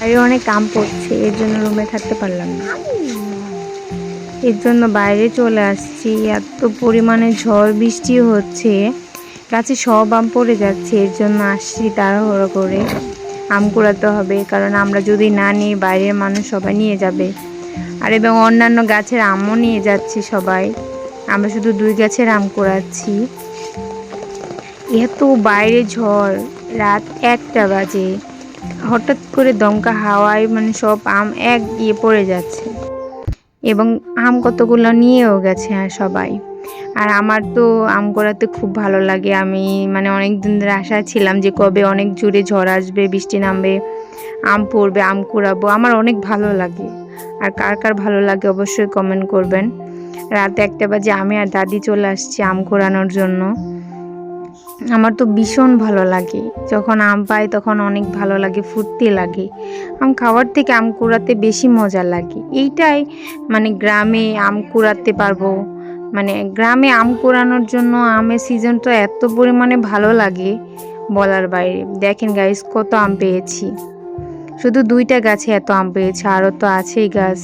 বাইরে অনেক আম পড়ছে, এর জন্য রুমে থাকতে পারলাম না। এর জন্য বাইরে চলে আসছি। এত পরিমাণে ঝড় বৃষ্টি হচ্ছে, গাছে সব আম পড়ে যাচ্ছে। এর জন্য আসছি তাড়াহুড়ো করে। আম কুড়াতে হবে, কারণ আমরা যদি না নিই বাইরের মানুষ সবাই নিয়ে যাবে। আর এবং অন্যান্য গাছের আমও নিয়ে যাচ্ছে সবাই। আমরা শুধু 2 গাছের আম কুড়াচ্ছি। এত বাইরে ঝড়, রাত 1টা বাজে। হঠাৎ করে দমকা হাওয়ায় মানে সব আম এক গিয়ে পড়ে যাচ্ছে এবং আম কতগুলো নিয়েও গেছে সবাই। আর আমার তো আম কুড়াতে খুব ভালো লাগে। আমি মানে অনেক দিন ধরে আশায় ছিলাম যে কবে অনেক জোরে ঝড় আসবে, বৃষ্টি নামবে, আম পড়বে, আম কুড়াবো। আমার অনেক ভালো লাগে। আর কার কার ভালো লাগে অবশ্যই কমেন্ট করবেন। রাত 1টা বাজে আমি আর দাদি চলে আসছি আম কুড়ানোর জন্য। আমার তো ভীষণ ভালো লাগে, যখন আম পাই তখন অনেক ভালো লাগে, ফুর্তি লাগে। আম খাওয়ার থেকে আম কুড়াতে বেশি মজা লাগে। এইটাই মানে গ্রামে আম কুড়াতে পারবো, মানে গ্রামে আম কুড়ানোর জন্য আমের সিজনটা এত পরিমাণে ভালো লাগে বলার বাইরে। দেখেন গাইস কত আম পেয়েছি, শুধু 2টা গাছে এত আম পেয়েছি, আরও তো আছেই গাছ।